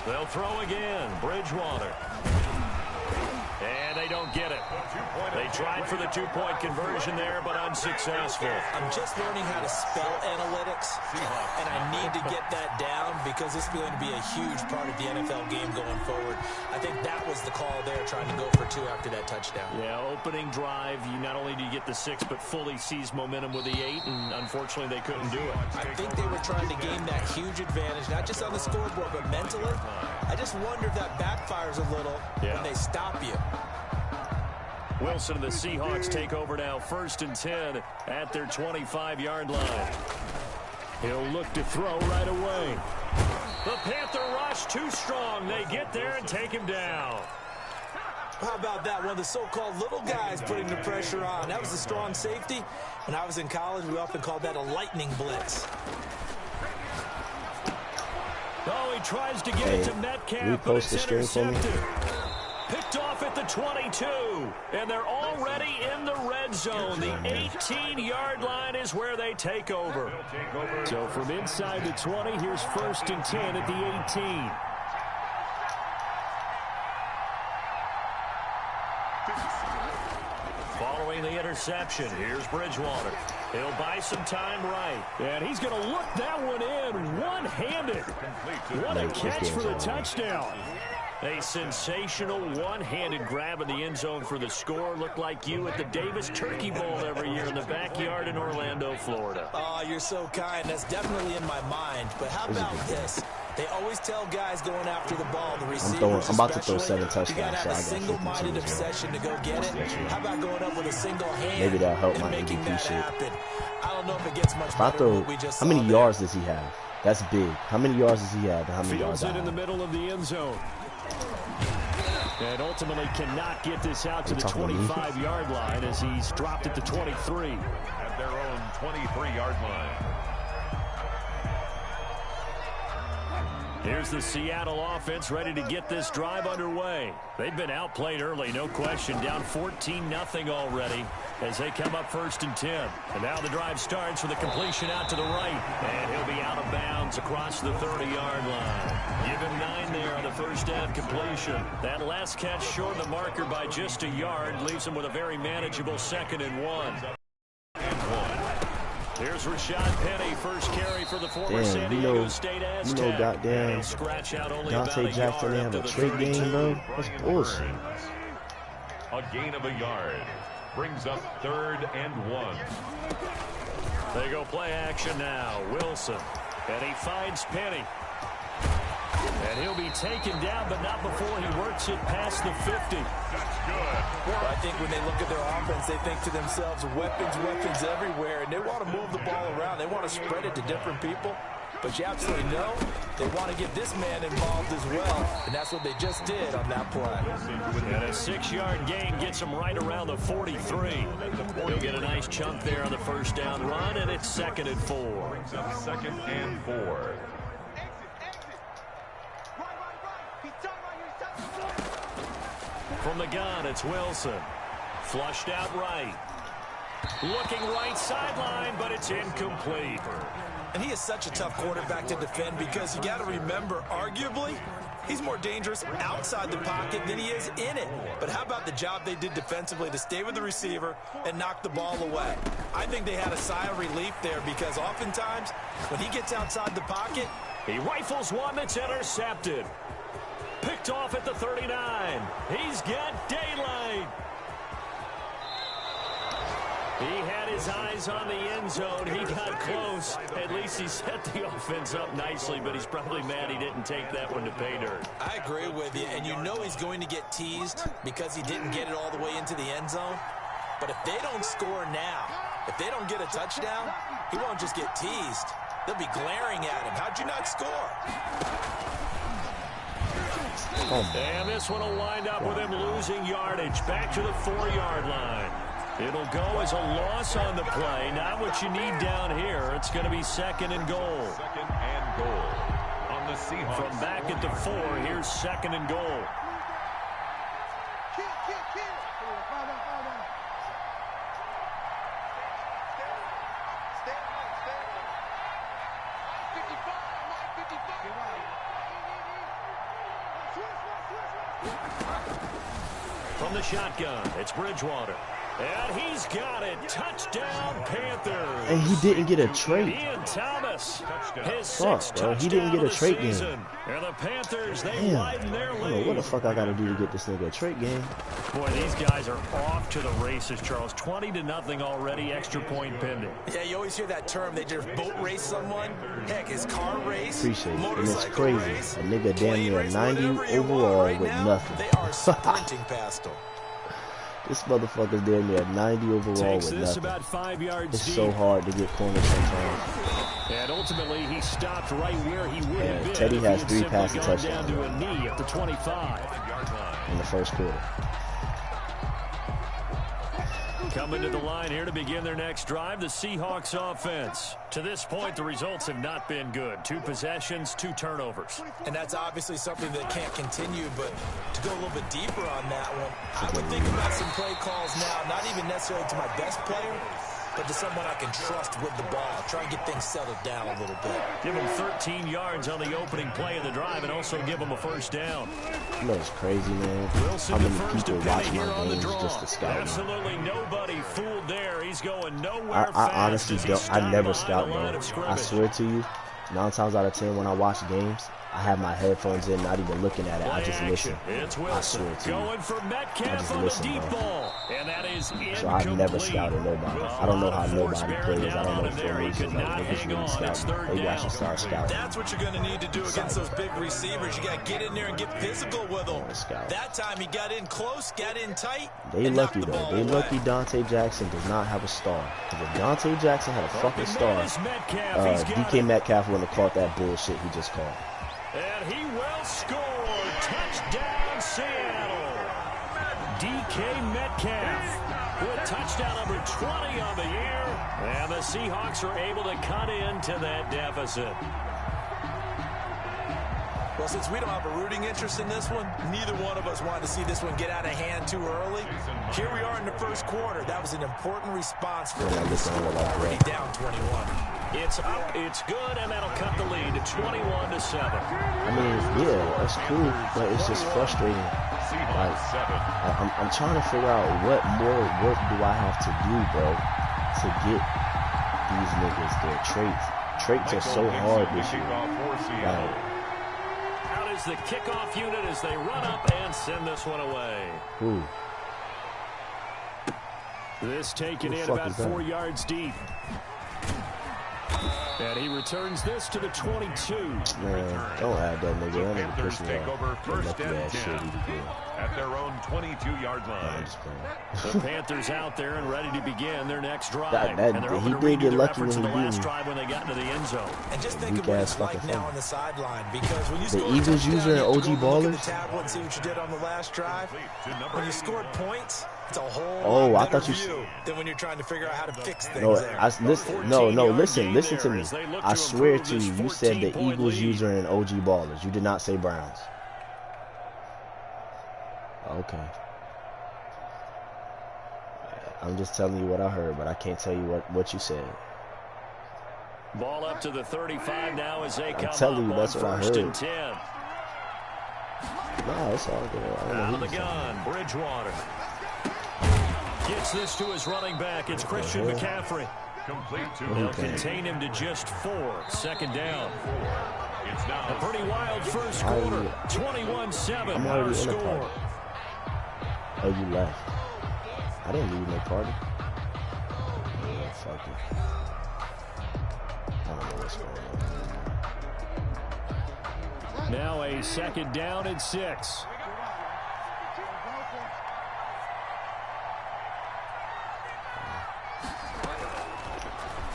They'll throw again. Bridgewater. And they don't get it. They tried for the two-point conversion there, but unsuccessful. I'm just learning how to spell analytics, and I need to get that down because this is going to be a huge part of the NFL game going forward. I think that was the call there, trying to go for 2 after that touchdown. Yeah, opening drive, you not only do you get the 6, but fully seize momentum with the 8, and unfortunately they couldn't do it. I think they were trying to gain that huge advantage, not just on the scoreboard, but mentally. I just wonder if that backfires a little when they stop you. Wilson and the Seahawks take over now, 1st and 10 at their 25-yard line. He'll look to throw right away. The Panther rush too strong. They get there and take him down. How about that? One of the so-called little guys putting the pressure on. That was a strong safety. When I was in college, we often called that a lightning blitz. Oh, he tries to get it to Metcalf, but it's intercepted. Picked off at the 22, and they're already in the red zone. The 18-yard line is where they take over. So from inside the 20, here's 1st and 10 at the 18. Following the interception, here's Bridgewater. He'll buy some time right. And he's going to look that one in one-handed. What a catch for the touchdown. A sensational one-handed grab in the end zone for the score. Looked like you at the Davis Turkey Bowl every year in the backyard in Orlando, Florida. Oh, you're so kind. That's definitely in my mind. But how about this? They always tell guys going after the ball, the receivers I'm about to throw 7 touchdowns. You got to have a single-minded obsession to go get it. How about going up with a single hand? Maybe that'll help my making MVP that shit. happen? I don't know if it gets much If I better throw, than what we just how many saw yards there. does he have? That's big. How many yards does he have? And how many yards Fields I it in the have? middle of the end zone. And ultimately cannot get this out to the 25-yard line as he's dropped at the 23. At their own 23-yard line. Here's the Seattle offense ready to get this drive underway. They've been outplayed early, no question. Down 14-0 already as they come up 1st and 10. And now the drive starts with a completion out to the right. And he'll be out of bounds across the 30-yard line. Give him 9 there on the first down completion. That last catch short of the marker by just a yard leaves him with a very manageable 2nd and 1. Here's Rashad Penny, first carry for the former San Diego State Aztec. Goddamn, scratch out only Dante Jackson, they have a trade game, bro. That's bullshit. A gain of a yard brings up 3rd and 1. They go play action now. Wilson, and he finds Penny. And he'll be taken down, but not before he works it past the 50. That's good. Well, I think when they look at their offense, they think to themselves, weapons everywhere, and they want to move the ball around. They want to spread it to different people. But you absolutely know they want to get this man involved as well, and that's what they just did on that play. And a 6-yard gain gets him right around the 43. He'll get a nice chunk there on the first down run, and it's 2nd and 4. 2nd and 4. From the gun, it's Wilson. Flushed out right. Looking right sideline, but it's incomplete. And he is such a tough quarterback to defend because you got to remember, arguably, he's more dangerous outside the pocket than he is in it. But how about the job they did defensively to stay with the receiver and knock the ball away? I think they had a sigh of relief there because oftentimes when he gets outside the pocket, he rifles one that's intercepted. Picked off at the 39. He's got daylight. He had his eyes on the end zone. He got close. At least he set the offense up nicely, but he's probably mad he didn't take that one to pay dirt. I agree with you, and you know he's going to get teased because he didn't get it all the way into the end zone. But if they don't score now, if they don't get a touchdown, he won't just get teased. They'll be glaring at him. How'd you not score? And this one will wind up with him losing yardage back to the 4-yard line. It'll go as a loss on the play. Not what you need down here. It's going to be 2nd and goal. 2nd and goal on the Seahawks. From back at the 4, here's 2nd and goal. From the shotgun, it's Bridgewater. And he's got it. Touchdown, Panthers. And he didn't get a trait. Ian Thomas, his Fuck, sixth bro. He touchdown didn't get a of the trait season. game. And the Panthers, they Damn. widen their I don't know lead. what the fuck I gotta do to get this nigga a trait game. Boy, these guys are off to the races, Charles. 20-0 already, extra point pending. Yeah, you always hear that term. They just boat race someone. Heck, his car race, Appreciate it. And it's motorcycle crazy. race, A nigga damn plane near race, 90 whatever you want overall right with now, nothing. They are sprinting past him. This motherfucker's damn near 90 overall Takes with this nothing. about 5 yards It's deep. so hard to get corners sometimes. And ultimately, he stopped right where he would Yeah, have been Teddy if has he had 3 simply passing gone down touchdowns to a knee at the 25. in the first quarter. Coming to the line here to begin their next drive, the Seahawks offense. To this point, the results have not been good. 2 possessions, 2 turnovers. And that's obviously something that can't continue, but to go a little bit deeper on that one, I would think about some play calls now, not even necessarily to my best player, but to someone I can trust with the ball. Try and get things settled down a little bit. Give them 13 yards on the opening play of the drive and also give them a first down. You know it's crazy, man. Wilson How the many first people to watch penny here my on the games draw. just to scout me? Absolutely nobody fooled there. He's going nowhere I fast honestly as he don't. I stopped never behind scout, the line bro. of I scrimmage. swear to you, 9 times out of 10 when I watch games, I have my headphones in, not even looking at it. I Play just action. listen. It's I Wilson swear to you. going for I Metcalf just on listen, the deep bro. ball. And that is incomplete. So I've never scouted nobody. I don't know how nobody plays. I don't know formations. Like niggas really scout me. Maybe I should start scouting. That's what you're going to need to do against those big receivers. You got to get in there and get physical with them. Scout. That time he got in close, got in tight, They and lucky knocked the though. ball They away. lucky Dante Jackson does not have a star. Because if Dante Jackson had a fucking star, Metcalf. He's got DK it. Metcalf wouldn't have caught that bullshit he just caught. And he will score. Touchdown, Seattle. DK Metcalf with touchdown number 20 on the year. And the Seahawks are able to cut into that deficit. Well, since we don't have a rooting interest in this one, neither one of us wanted to see this one get out of hand too early. Here we are in the first quarter. That was an important response for them. Already down 21. It's up, it's good, and that'll cut the lead to 21-7. I mean, yeah, that's cool, but it's just frustrating. Like, I'm trying to figure out what more work do I have to do, bro, to get these niggas their traits. Traits are so hard this year. Like, Out is the kickoff unit as they run up and send this one away. who? This taken Who the in fuck about is that? 4 yards deep. And he returns this to the 22. Man, don't add that nigga. That nigga Panthers pissed me take off. over That first lucky and ass 10 shit he did. at their own 22-yard Nah, I'm line. just playing. The Panthers out there and ready to begin their next drive. That- and they're hoping he to did redo get their lucky efforts in when the he beat last me. drive when they got into the end zone. And just think Weak of what ass it's like fucking now fun. on the sideline, because when you The score a Eagles touchdown, using you have to OG go look at ballers? the tablet and see what you did on the last drive. When you scored points, it's a whole Oh, lot I better thought you view than when you're trying to figure out how to fix things No, there. listen, listen to me. I swear to you, you said the Eagles user and OG ballers. You did not say Browns. Okay. I'm just telling you what I heard, but I can't tell you what you said. Ball up to the 35 now as they come telling up you, that's on what I first heard. and 10. Nah, it's all good. I don't know Out who of the you said. gun, Bridgewater. Gets this to his running back. It's Christian McCaffrey. Complete to They'll Okay. contain him to just 4. Second down. It's A now pretty wild first Already- quarter. 21-7 I'm our already in the score. party. Oh, you left. I didn't leave no party. Yeah, fuck it. I don't know what's going on. Now a second down and 6.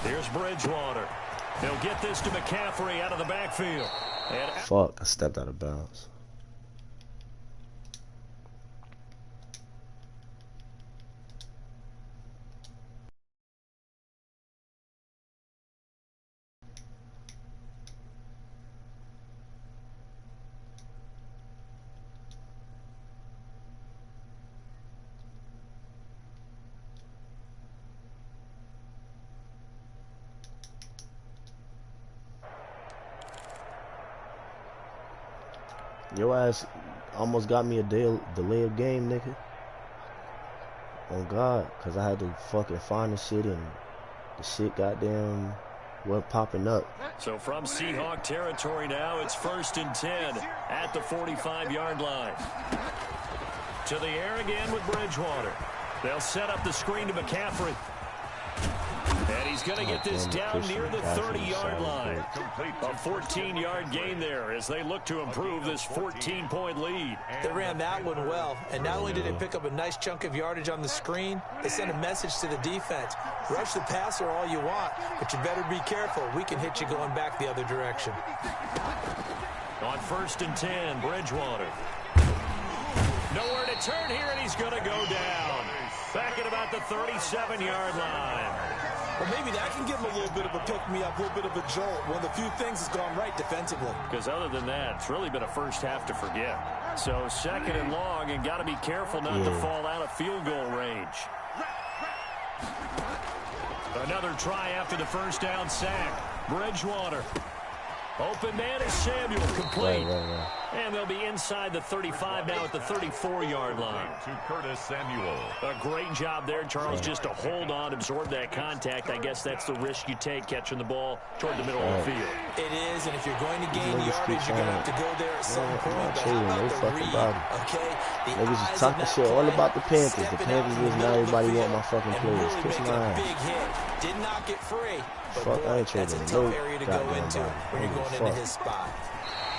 Here's Bridgewater. He'll get this to McCaffrey out of the backfield. And Fuck, I stepped out of bounds. Your ass, almost got me a delay of game, nigga. Oh God, cause I had to fucking find the shit and the shit goddamn wasn't popping up. So from Seahawk territory now, it's 1st and 10 at the 45-yard line. To the air again with Bridgewater. They'll set up the screen to McCaffrey. And he's going to get this down near the 30-yard line. A 14-yard gain there as they look to improve this 14-point lead. They ran that one well, and not only did they pick up a nice chunk of yardage on the screen, they sent a message to the defense. Rush the passer all you want, but you better be careful. We can hit you going back the other direction. On 1st and 10, Bridgewater. Nowhere to turn here, and he's going to go down. Back at about the 37-yard line. Well, maybe that can give him a little bit of a pick-me-up, a little bit of a jolt. One of the few things that's gone right defensively. Because other than that, it's really been a first half to forget. So 2nd and long, and got to be careful not to fall out of field goal range. Another try after the first down sack. Bridgewater. Open man is Samuel, complete. And they'll be inside the 35 now at the 34-yard line. To Curtis Samuel. A great job there, Charles, just to hold on, absorb that contact. I guess that's the risk you take, catching the ball toward the middle of the field. It is, and if you're going to gain yardage, you're going to have to go there at some point. But how about the read? Okay? Niggas just talking shit all about the Panthers. The Panthers is now everybody want my fucking players. Kiss my ass. Big hit. Did not get free. But fuck, boy, I ain't that's a trading tough no area to go into when you're going into his spot.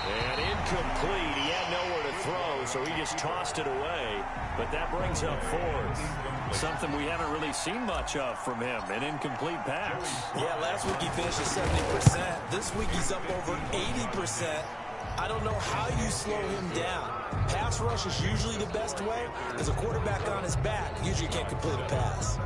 And incomplete. He had nowhere to throw, so he just tossed it away. But that brings up 4th. Something we haven't really seen much of from him, an incomplete pass. Yeah, last week he finished at 70%. This week he's up over 80%. I don't know how you slow him down. Pass rush is usually the best way, because a quarterback on his back usually can't complete a pass.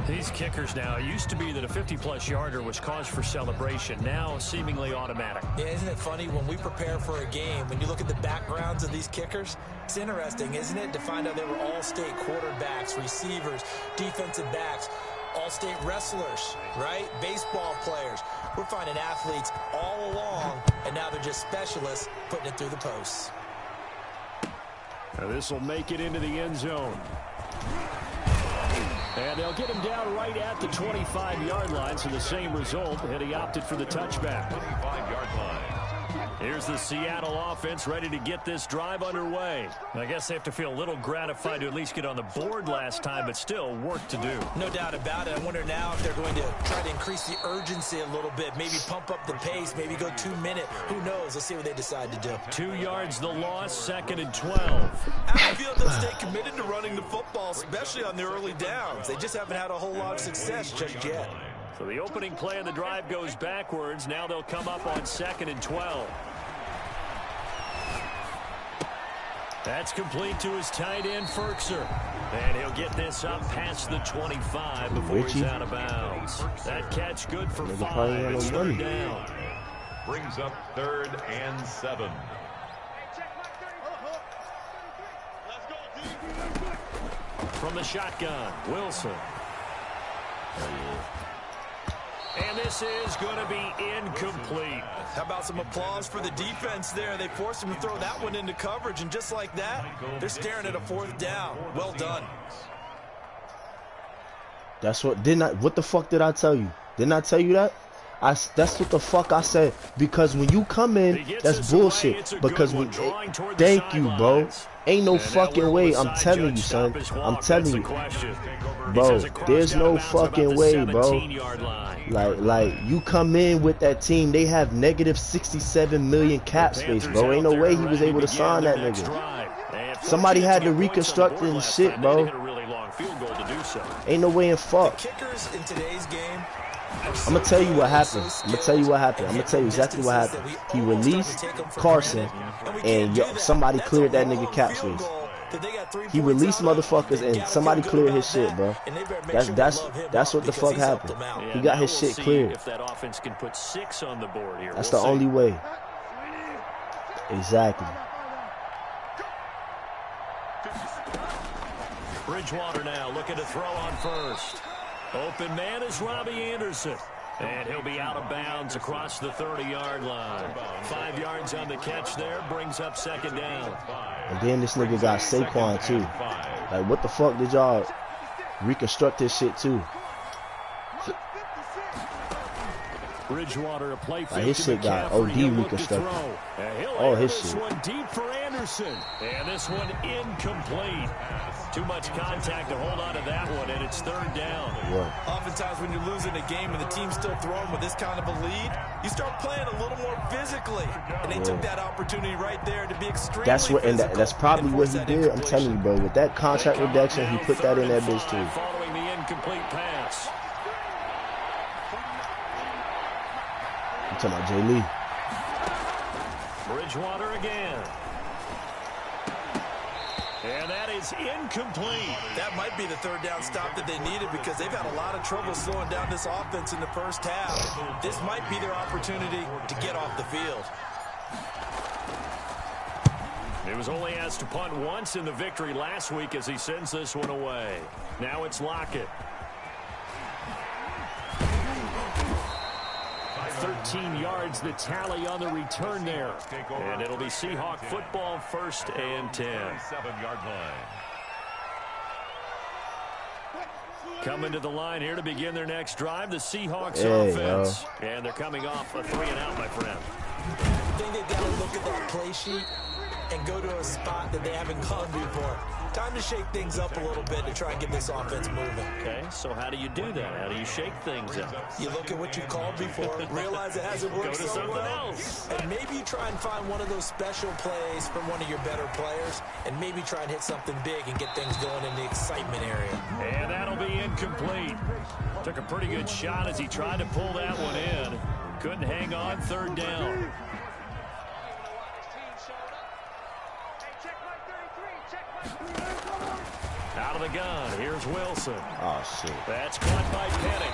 These kickers now, it used to be that a 50-plus yarder was cause for celebration. Now, seemingly automatic. Yeah, isn't it funny? When we prepare for a game, when you look at the backgrounds of these kickers, it's interesting, isn't it, to find out they were all-state quarterbacks, receivers, defensive backs, all-state wrestlers, right? Baseball players. We're finding athletes all along, and now they're just specialists putting it through the posts. Now this will make it into the end zone. And they'll get him down right at the 25-yard line, so the same result, and he opted for the touchback. 25-yard line. Here's the Seattle offense ready to get this drive underway. I guess they have to feel a little gratified to at least get on the board last time, but still work to do. No doubt about it. I wonder now if they're going to try to increase the urgency a little bit, maybe pump up the pace, maybe go 2-minute. Who knows? Let's see what they decide to do. 2 yards the loss, 2nd and 12. I feel they'll stay committed to running the football, especially on the early downs. They just haven't had a whole lot of success just yet. So the opening play of the drive goes backwards. Now they'll come up on 2nd and 12. That's complete to his tight end, Ferkser. And he'll get this up past the 25 before he's out of bounds. That catch good for 5. It's 3rd down. Brings up 3rd and 7. From the shotgun, Wilson. And this is going to be incomplete. How about some applause for the defense there? They forced him to throw that one into coverage, and just like that, they're staring at a 4th down. Well done. That's what, what the fuck did I tell you? Didn't I tell you that? That's what the fuck I said. Because when you come in, that's bullshit. Because when, thank you, bro. Ain't no fucking way. I'm telling you, son. I'm telling you, bro. There's no fucking way, bro. Like you come in with that team, they have negative 67 million cap space, bro. Ain't no way he was able to sign that nigga. Somebody had to reconstruct it and shit, bro. Ain't no way in fuck. Kickers in today's game. I'm gonna tell you what happened. I'm gonna tell you what happened. I'm gonna tell you exactly what happened. He released Carson, and somebody cleared that nigga cap space. He released motherfuckers, and somebody cleared his shit, bro. That's what the fuck happened. He got his shit cleared. That's the only way. Exactly. Bridgewater now looking to throw on first. Open man is Robbie Anderson. And he'll be out of bounds across the 30-yard line. 5 yards on the catch there, brings up second down. And then this nigga got Saquon too. Like, what the fuck did y'all reconstruct this shit too? Bridgewater, a play fake. His shit got OD reconstructed. Oh, his shit. This one deep for Anderson. And this one incomplete. Too much contact to hold on to that one, and it's third down. Yeah. Oftentimes when you're losing a game and the team's still throwing with this kind of a lead, you start playing a little more physically. And they took that opportunity right there to be extremely physical. That's probably what he did. I'm telling you, bro. With that contract reduction, he put that in that bitch too. Following the incomplete pass. I'm talking about Jay Lee. Bridgewater again. And that is incomplete. That might be the third down stop that they needed because they've had a lot of trouble slowing down this offense in the first half. This might be their opportunity to get off the field. He was only asked to punt once in the victory last week as he sends this one away. Now it's Lockett. 13 yards the tally on the return there. And it'll be Seahawk football, 1st and 10. 7-yard line. Coming to the line here to begin their next drive, the Seahawks offense. And they're coming off a 3-and-out, my friend. I think they've got to look at that play sheet and go to a spot that they haven't gone before. Time to shake things up a little bit to try and get this offense moving. Okay, so how do you do that? How do you shake things up? You look at what you called before, realize it hasn't worked Go to so something well, else. and maybe you try and find one of those special plays from one of your better players, and maybe try and hit something big and get things going in the excitement area. And that'll be incomplete. Took a pretty good shot as he tried to pull that one in. Couldn't hang on, third down. Out of the gun, here's Wilson. Oh, shit. That's caught by Penning.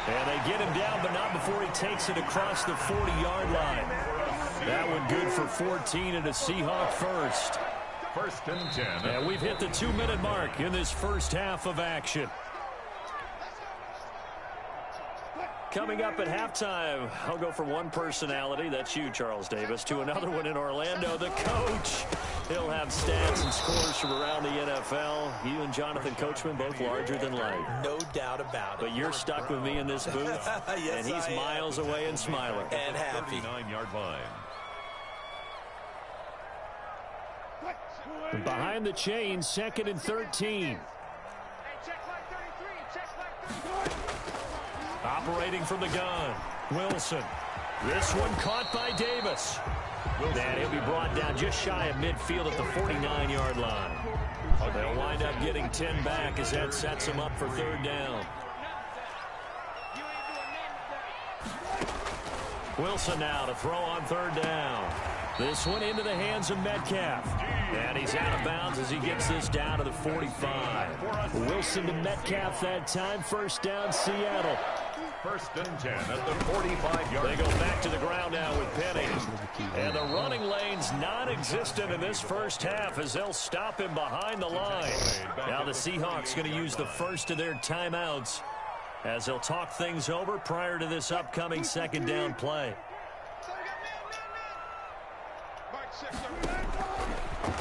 And they get him down, but not before he takes it across the 40-yard line. That one good for 14 and a Seahawk first. 1st and 10. And we've hit the 2-minute mark in this first half of action. Coming up at halftime, I'll go from one personality, that's you, Charles Davis, to another one in Orlando, the coach. He'll have stats and scores from around the NFL. You and Jonathan Coachman, both larger than life. No doubt about it. But you're stuck with me in this booth, yes, and he's miles away and smiling. And happy. 39-yard line. Behind the chain, 2nd and 13. Operating from the gun, Wilson. This one caught by Davis. And he'll be brought down just shy of midfield at the 49-yard line. They'll wind up getting 10 back as that sets them up for third down. Wilson now to throw on third down. This one into the hands of Metcalf. And he's out of bounds as he gets this down to the 45. Wilson to Metcalf that time. First down, Seattle. 1st and 10 at the 45-yard line. They go back to the ground now with Penning. And the running lane's non-existent in this first half as they'll stop him behind the line. Now the Seahawks going to use the first of their timeouts as they'll talk things over prior to this upcoming second down play.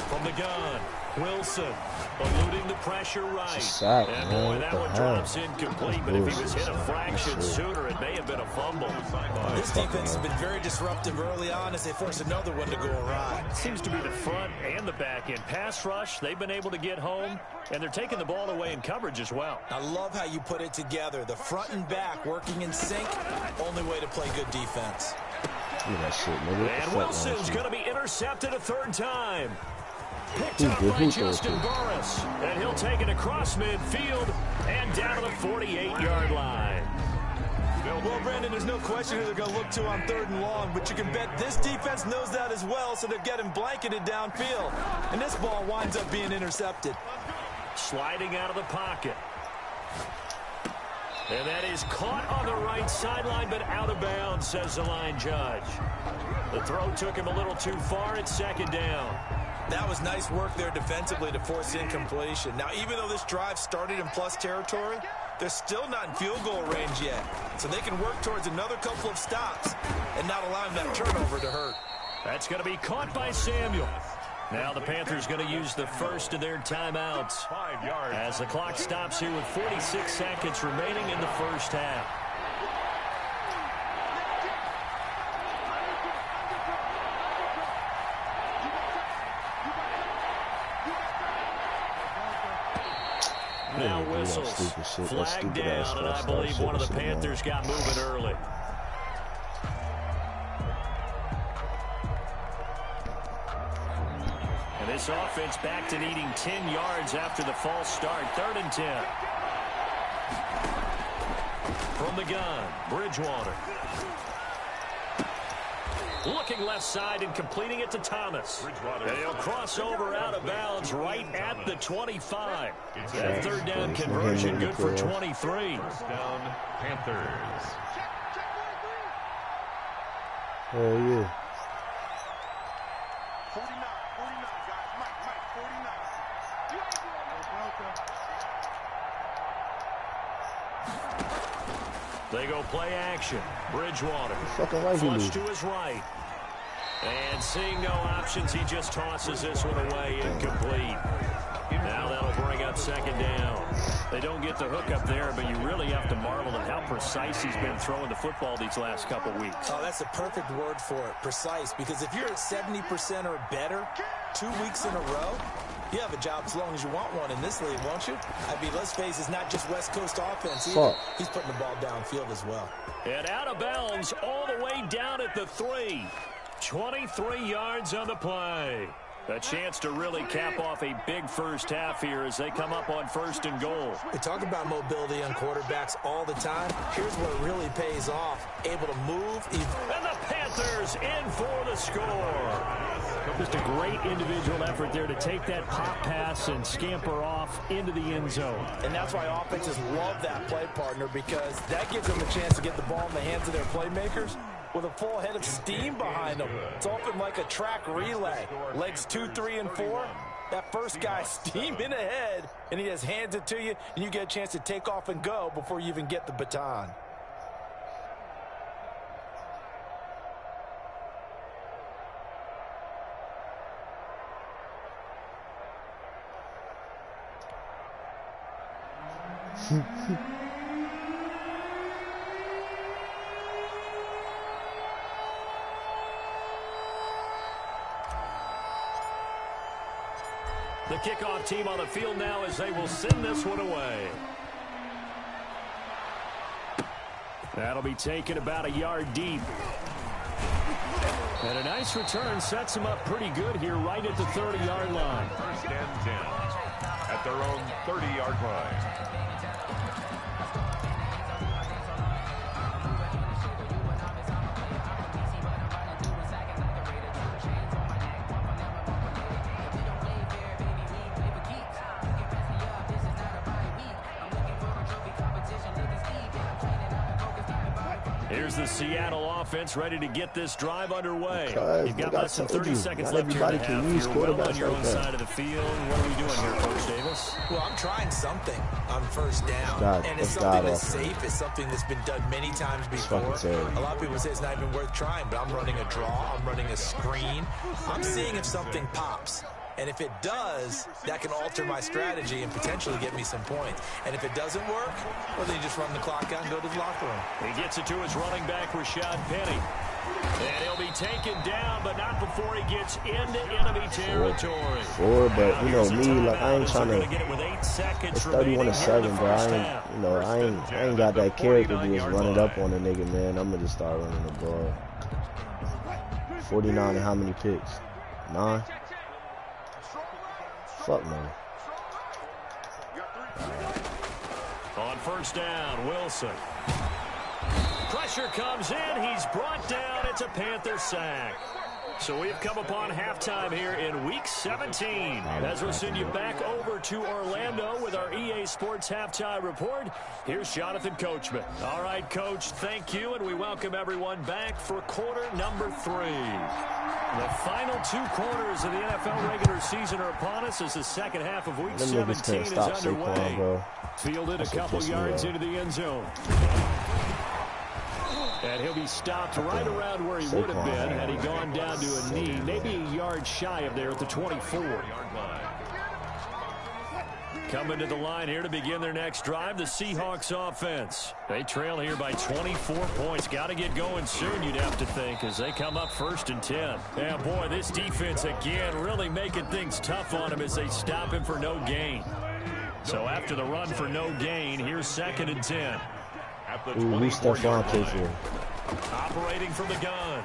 From the gun, Wilson eluding the pressure right. And boy, that one drops incomplete, but if he was hit a fraction sooner, it may have been a fumble. This defense has been very disruptive early on as they force another one to go awry. Seems to be the front and the back end. Pass rush, they've been able to get home, and they're taking the ball away in coverage as well. I love how you put it together. The front and back working in sync, only way to play good defense. That shit, nigga. And Wilson's going to be intercepted a third time. Picked up by Justin Burris. And he'll take it across midfield and down to the 48-yard line. Well, Brandon, there's no question who they're going to look to on third and long, but you can bet this defense knows that as well, so they're getting blanketed downfield. And this ball winds up being intercepted. Sliding out of the pocket. And that is caught on the right sideline, but out of bounds, says the line judge. The throw took him a little too far. It's second down. That was nice work there defensively to force incompletion. Now, even though this drive started in plus territory, They're still not in field goal range yet, so they can work towards another couple of stops and not allowing that turnover to hurt. That's going to be caught by Samuel. Now the Panthers going to use the first of their timeouts 5 yards. as the clock stops here with 46 seconds remaining in the first half. Now whistles, flag down, and I believe one of the Panthers got moving early. And this offense back to needing 10 yards after the false start. 3rd and 10. From the gun, Bridgewater. Looking left side and completing it to Thomas. And he'll cross over out of bounds right at the 25. That 3rd down conversion good for 23. First down, Panthers. Oh, yeah. 49, guys. Mike, 49. You ain't doing no They go play action. Bridgewater. Fucking Flush to his right. And seeing no options, he just tosses this one away, incomplete. Now that'll bring up 2nd down. They don't get the hook up there, but you really have to marvel at how precise he's been throwing the football these last couple weeks. Oh, that's a perfect word for it, precise, because if you're at 70% or better 2 weeks in a row, you have a job as long as you want one in this league, won't you? I mean, let's face it, it's not just West Coast offense either. He's putting the ball downfield as well. And out of bounds all the way down at the 3. 23 yards on the play. A chance to really cap off a big first half here as they come up on 1st and goal. We talk about mobility on quarterbacks all the time. Here's where it really pays off. Able to move. And the Panthers in for the score. Just a great individual effort there to take that pop pass and scamper off into the end zone. And that's why offenses love that play partner, because that gives them a chance to get the ball in the hands of their playmakers with a full head of steam behind them. It's often like a track relay. Legs 2, 3, and 4. That first guy steaming ahead, and he just hands it to you, and you get a chance to take off and go before you even get the baton. The kickoff team on the field now as they will send this one away. That'll be taken about a yard deep. And a nice return sets them up pretty good here right at the 30-yard line. 1st and 10 at their own 30-yard line. Here's the Seattle offense ready to get this drive underway. You've got like less than 30 seconds left here to have. You're well on your own side of the field. What are we doing here, Coach Davis? Well, I'm trying something on 1st down. And it's something that's safe. It's something that's been done many times before. A lot of people say it's not even worth trying, but I'm running a draw. I'm running a screen. I'm seeing if something pops. And if it does, that can alter my strategy and potentially get me some points. And if it doesn't work, well, then you just run the clock out and go to the locker room. He gets it to his running back, Rashad Penny. And he'll be taken down, but not before he gets into enemy territory. But you know me, like I ain't trying to. It's 31-7, bro. I ain't got that character to just run it up on a nigga, man. I'm gonna just start running the ball. 49 and how many picks? 9. Fuck no. On 1st down, Wilson. Pressure comes in. He's brought down. It's a Panther sack. So we've come upon halftime here in Week 17. As we'll send you back over to Orlando with our EA Sports Halftime Report, here's Jonathan Coachman. All right, Coach, thank you, and we welcome everyone back for quarter number 3. The final 2 quarters of the NFL regular season are upon us as the second half of Week 17 is underway. Fielded a couple yards into the end zone. And he'll be stopped right around where he would have been had he gone down to a knee, maybe a yard shy of there at the 24. Coming to the line here to begin their next drive, the Seahawks offense. They trail here by 24 points. Got to get going soon, you'd have to think, as they come up 1st and 10. Yeah, boy, this defense again really making things tough on him as they stop him for no gain. So after the run for no gain, here's 2nd and 10. Who's Stephon K4? Operating from the gun.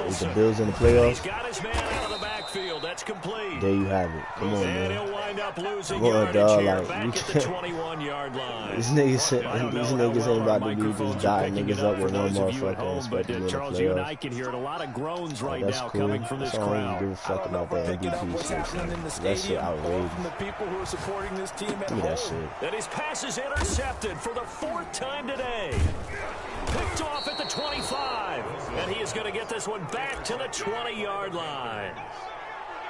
Is the Bills in the playoffs? He's got his man out of the backfield. That's complete. There you have it. Come on, and man. he'll wind up losing Come on, yardage dog. here Like, back at the 21-yard line. These niggas ain't about to be just dotting niggas up with one motherfucker expecting to Charles, you and I can hear it. A lot of groans right now coming from this crowd. I don't give a fuck about that MVP shit. That shit outrageous. From the people who are supporting this team at Give me that home. shit. And his pass is intercepted for the 4th time today. Picked off at the 25. And he is going to get this one back to the 20-yard line.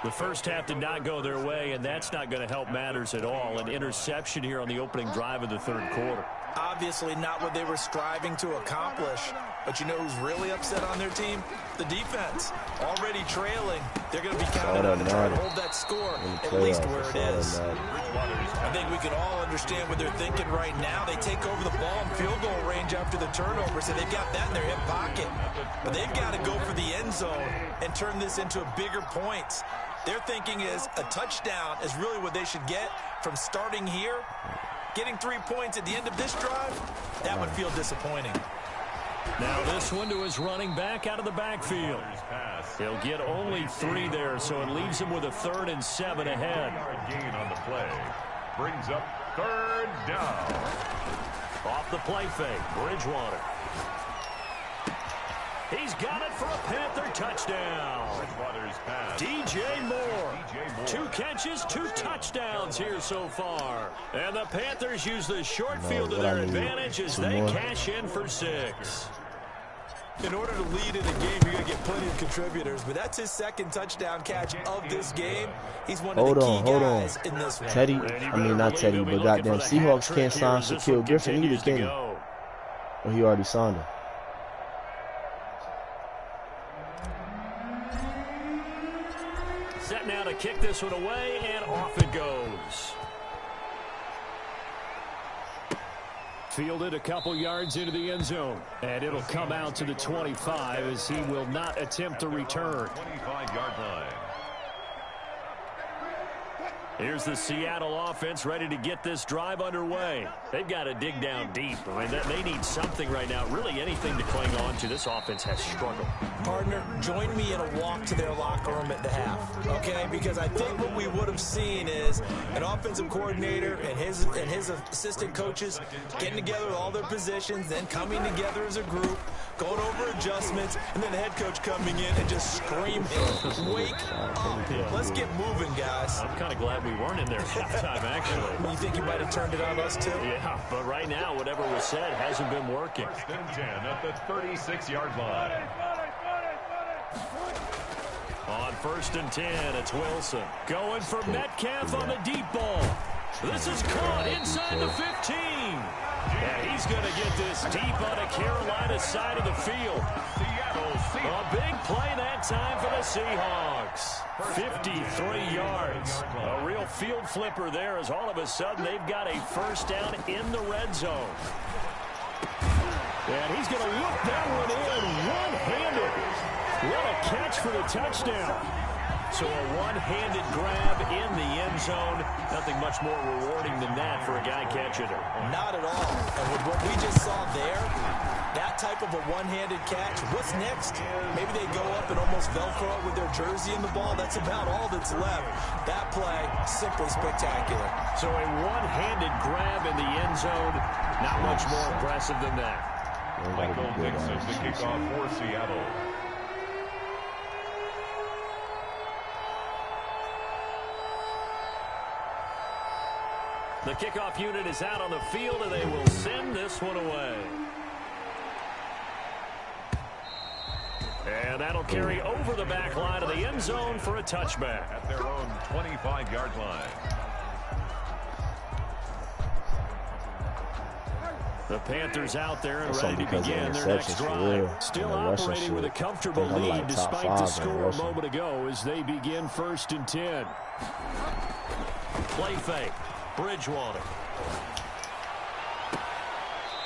The first half did not go their way, and that's not going to help matters at all. An interception here on the opening drive of the 3rd quarter. Obviously not what they were striving to accomplish. But you know who's really upset on their team? The defense. Already trailing. They're going to be counting on to try to hold that score at least where it is. I think we can all understand what they're thinking right now. They take over the ball in field goal range after the turnover, so they've got that in their hip pocket. But they've got to go for the end zone and turn this into bigger points. Their thinking is a touchdown is really what they should get from starting here. Getting 3 points at the end of this drive, that would feel disappointing. Now this one to his running back out of the backfield. He'll get only 3 there, so it leaves him with a 3rd and 7 ahead. Gain on the play. Brings up 3rd down. Off the play fake, Bridgewater. He's got it for a Panther touchdown. DJ Moore. 2 catches, 2 touchdowns here so far. And the Panthers use the short field to their advantage as they cash in for 6. In order to lead in a game, you're going to get plenty of contributors. But that's his 2nd touchdown catch of this game. He's one of the key guys in this one. Teddy, I mean not Teddy, but goddamn Seahawks can't sign Shaquille Griffin either, can he? Or he already signed him. Set now to kick this one away, and off it goes. Fielded a couple yards into the end zone. And it'll come out to the 25 as he will not attempt to return. 25-yard line. Here's the Seattle offense ready to get this drive underway. They've got to dig down deep. I mean, they need something right now, really anything to cling on to. This offense has struggled. Partner, join me in a walk to their locker room at the half, okay? Because I think what we would have seen is an offensive coordinator and his assistant coaches getting together with all their positions, then coming together as a group, going over adjustments, and then the head coach coming in and just screaming, wake up. Let's get moving, guys. I'm kind of glad we weren't in there halftime, actually. You think you might have turned it on us, too? Yeah, but right now, whatever was said hasn't been working. 1st and 10 at the 36-yard line. On 1st and 10, it's Wilson. Going for Metcalf on the deep ball. This is caught inside the 15. Yeah, he's going to get this deep on the Carolina side of the field. A big play that time for the Seahawks. 53 yards. A real field flipper there as all of a sudden they've got a 1st down in the red zone. And he's going to look that one in one-handed. What a catch for the touchdown. So a one-handed grab in the end zone. Nothing much more rewarding than that for a guy catching it. Not at all. And with what we just saw there, that type of a one-handed catch, what's next? Maybe they go up and almost Velcro with their jersey in the ball. That's about all that's left. That play, simply spectacular. So a one-handed grab in the end zone. Not much more impressive than that. Michael Dixon to kick off for Seattle. The kickoff unit is out on the field, and they will send this one away. And that'll carry over the back line of the end zone for a touchback. At their own 25-yard line. The Panthers out there and ready to begin their next drive. Still operating with a comfortable lead despite the score a moment ago as they begin 1st and 10. Play fake. Bridgewater.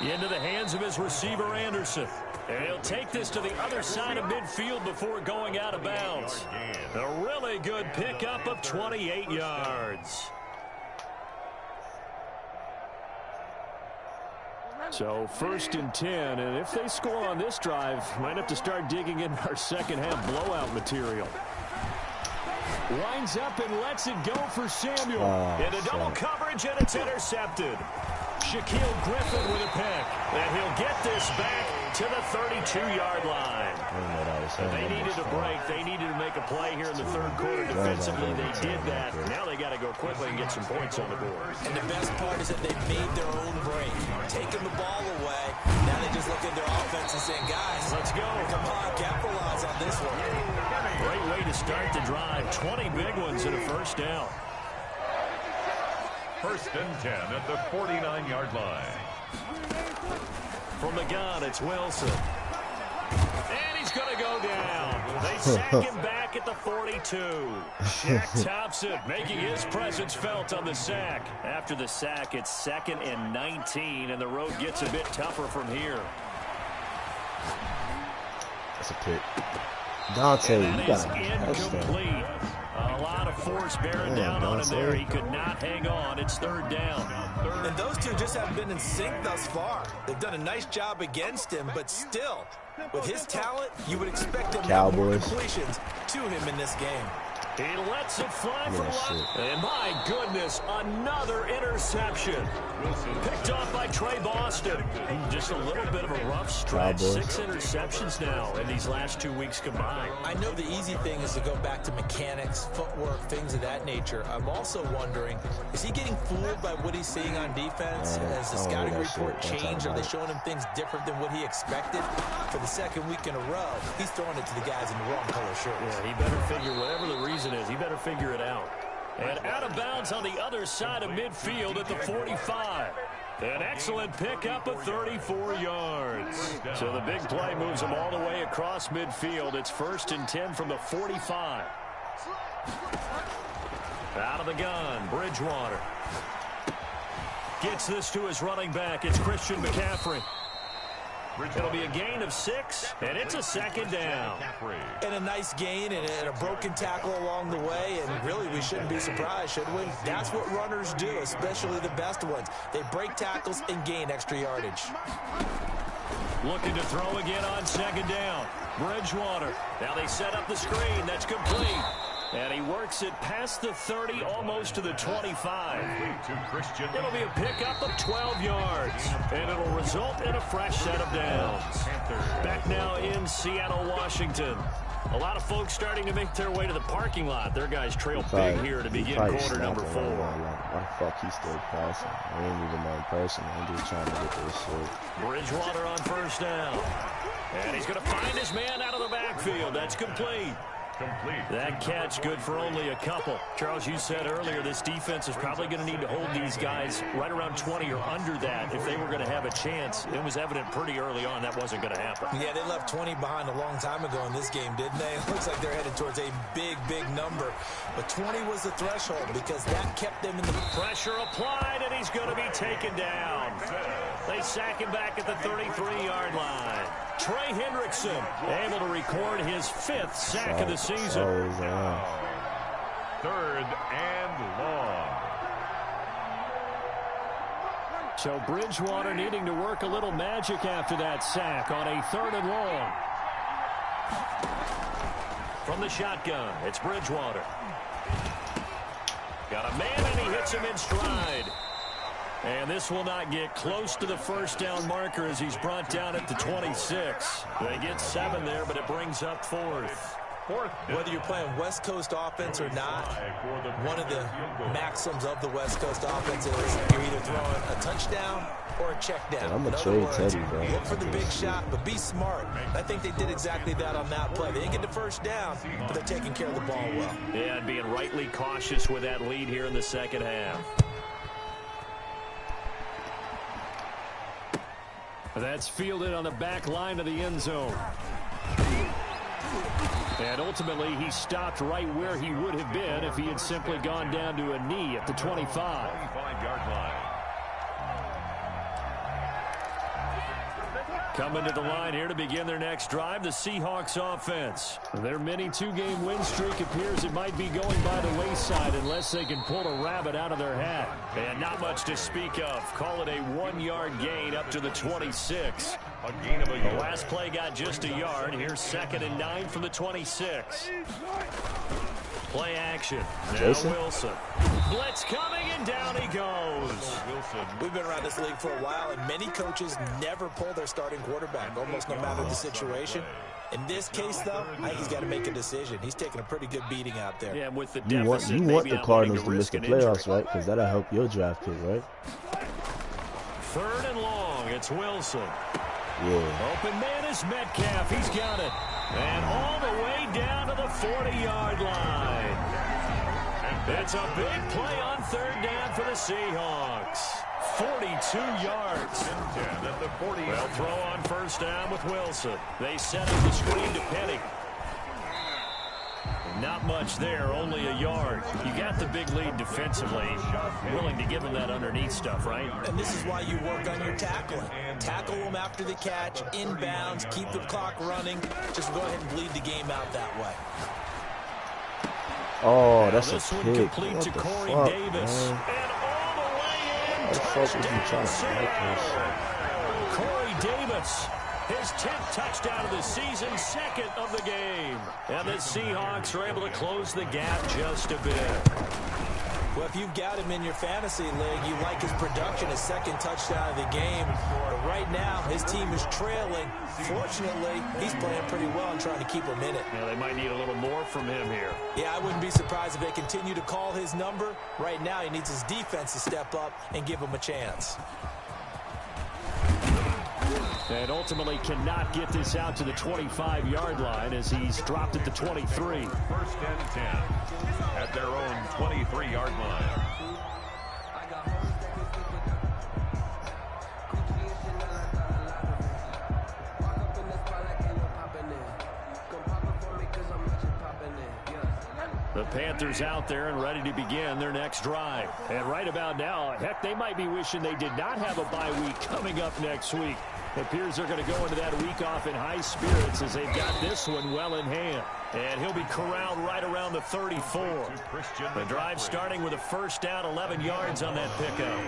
Into the hands of his receiver, Anderson. And he'll take this to the other side of midfield before going out of bounds. A really good pickup of 28 yards. So 1st and 10, and if they score on this drive, might have to start digging in our second half blowout material. Winds up and lets it go for Samuel. Into double coverage, and it's intercepted. Shaquille Griffin with a pick, and he'll get this back to the 32-yard line. They needed a break. They needed to make a play here in the 3rd quarter. Defensively, they did that. Now they got to go quickly and get some points on the board. And the best part is that they made their own break, taking the ball away. Now they just look at their offense and saying, guys, let's go. Come on, capitalize on this one. Great way to start the drive. 20 big ones and a 1st down. 1st and 10 at the 49-yard line. From the gun, it's Wilson. And he's going to go down. They sack him back at the 42. Shaq Thompson making his presence felt on the sack. After the sack, it's 2nd and 19, and the road gets a bit tougher from here. That's a pick. Dante, you got a incomplete. A lot of force bearing down on him there. He could not hang on. It's 3rd down. And those two just haven't been in sync thus far. They've done a nice job against him, but still, with his talent, you would expect him to have more completions to him in this game. He lets it fly for luck. And my goodness, another interception. Picked off by Trey Boston. Just a little bit of a rough stretch. 6 interceptions now in these last 2 weeks combined. I know the easy thing is to go back to mechanics, footwork, things of that nature. I'm also wondering, is he getting fooled by what he's seeing on defense? Has the scouting report changed? Are they showing him things different than what he expected? For the 2nd week in a row, he's throwing it to the guys in the wrong color shirts. Yeah, he better figure whatever the reason is. He better figure it out. And out of bounds on the other side of midfield at the 45. An excellent pickup of 34 yards. So the big play moves them all the way across midfield. It's 1st and 10 from the 45. Out of the gun, Bridgewater. Gets this to his running back. It's Christian McCaffrey. It'll be a gain of 6, and it's a 2nd down. And a nice gain and a broken tackle along the way, and really we shouldn't be surprised, should we? That's what runners do, especially the best ones. They break tackles and gain extra yardage. Looking to throw again on 2nd down. Bridgewater. Now they set up the screen. That's complete. And he works it past the 30, almost to the 25. It'll be a pickup of 12 yards, and it'll result in a fresh set of downs. Back now in Seattle, Washington. A lot of folks starting to make their way to the parking lot. Their guys trail big here to begin quarter number 4. Why the fuck he still passing? I ain't even know in person. I'm just trying to get this shit. Bridgewater on 1st down. And he's going to find his man out of the backfield. That's complete. That catch good for only a couple. Charles, you said earlier this defense is probably going to need to hold these guys right around 20 or under that if they were going to have a chance. It was evident pretty early on that wasn't going to happen. Yeah, they left 20 behind a long time ago in this game, didn't they? It looks like they're headed towards a big, big number. But 20 was the threshold because that kept them in the... Pressure applied, and he's going to be taken down. They sack him back at the 33-yard line. Trey Hendrickson able to record his 5th sack of the season. 3rd and long. So Bridgewater needing to work a little magic after that sack on a 3rd and long. From the shotgun, it's Bridgewater. Got a man, and he hits him in stride. And this will not get close to the 1st down marker as he's brought down at the 26. They get 7 there, but it brings up 4th. Whether you're playing West Coast offense or not, one of the maxims of the West Coast offense is you're either throwing a touchdown or a check down. I'm In a other trade words, Teddy, bro. look for the big shot, but be smart. I think they did exactly that on that play. They didn't get the first down, but they're taking care of the ball well. Yeah, and being rightly cautious with that lead here in the second half. That's fielded on the back line of the end zone. And ultimately, he stopped right where he would have been if he had simply gone down to a knee at the 25. 25-yard line. Coming to the line here to begin their next drive, the Seahawks offense. Their mini two-game win streak appears it might be going by the wayside unless they can pull a rabbit out of their hat. And not much to speak of. Call it a 1-yard gain up to the 26. A gain of a The yard. last play got just a yard. Here's 2nd and 9 from the 26. Play action. Now Jason? Wilson. Blitz coming, and down he goes. We've been around this league for a while, and many coaches never pull their starting quarterback, almost no matter the situation. In this case, though, I think he's got to make a decision. He's taking a pretty good beating out there. Yeah, with the You want deficit, the maybe Cardinals I'm to willing miss the risk an injury. playoffs, right? Because that'll help your draft pick, right? 3rd and long. It's Wilson. Yeah. Open man is Metcalf. He's got it. And all the way down to the 40-yard line. It's a big play on 3rd down for the Seahawks. 42 yards. At the 40. They'll throw on 1st down with Wilson. They set up the screen to Penny. Not much there, only a yard. You got the big lead defensively. Willing to give them that underneath stuff, right? And this is why you work on your tackling. Tackle them after the catch, inbounds, keep the clock running. Just go ahead and bleed the game out that way. Oh, that's This a one pick. complete What to the Corey fuck, Davis. man? And all the way in. What the fuck was you trying to make this? Corey Davis. His 10th touchdown of the season, 2nd of the game. And the Seahawks are able to close the gap just a bit. Well, if you've got him in your fantasy league, you like his production, his 2nd touchdown of the game. But right now, his team is trailing. Fortunately, he's playing pretty well and trying to keep him in it. Now, they might need a little more from him here. Yeah, I wouldn't be surprised if they continue to call his number. Right now, he needs his defense to step up and give him a chance. And ultimately cannot get this out to the 25-yard line as he's dropped at the 23. 1st and 10 at their own 23-yard line. The Panthers out there and ready to begin their next drive. And right about now, heck, they might be wishing they did not have a bye week coming up next week. It appears they're going to go into that week off in high spirits as they've got this one well in hand. And he'll be corralled right around the 34. The drive starting with a 1st down, 11 yards on that pickup.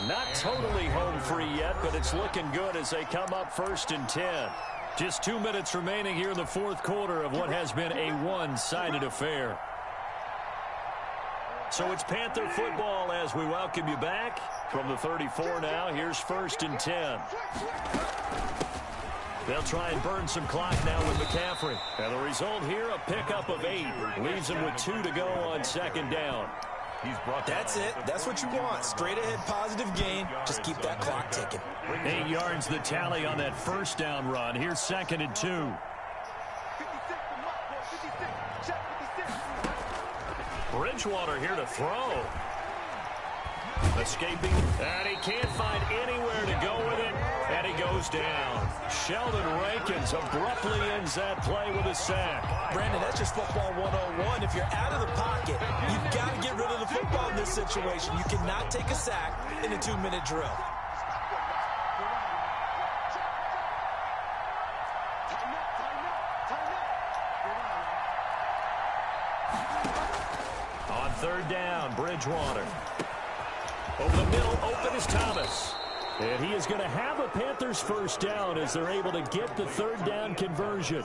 Not totally home free yet, but it's looking good as they come up 1st and 10. Just 2 minutes remaining here in the 4th quarter of what has been a one-sided affair. So it's Panther football as we welcome you back. From the 34 now, here's 1st and 10. They'll try and burn some clock now with McCaffrey. And the result here, a pickup of 8. Leaves them with 2 to go on 2nd down. That's it. That's what you want. Straight ahead positive gain. Just keep that clock ticking. 8 yards the tally on that 1st down run. Here's 2nd and 2. Bridgewater here to throw. Escaping, and he can't find anywhere to go with it, and he goes down. Sheldon Rankins abruptly ends that play with a sack. Brandon, that's just football 101. If you're out of the pocket, you've got to get rid of the football in this situation. You cannot take a sack in a 2-minute drill. On 3rd down, Bridgewater. Over the middle, open is Thomas. And he is going to have a Panthers 1st down as they're able to get the 3rd down conversion.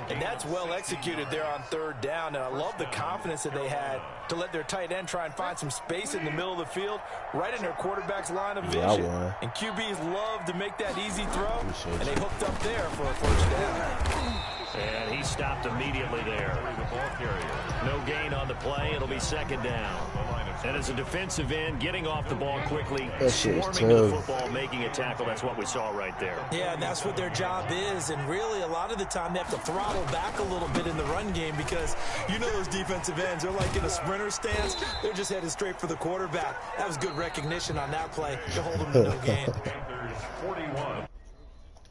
And that's well executed there on 3rd down. And I love the confidence that they had to let their tight end try and find some space in the middle of the field, right in their quarterback's line of vision. And QBs love to make that easy throw, and they hooked up there for a 1st down. And he stopped immediately there. No gain on the play. It'll be second down. And as a defensive end, getting off the ball quickly, swarming to the football, making a tackle, that's what we saw right there. Yeah, and that's what their job is. And really, a lot of the time, they have to throttle back a little bit in the run game because you know those defensive ends, they're like in a sprinter stance. They're just headed straight for the quarterback. That was good recognition on that play to hold them to no gain. Panthers 41.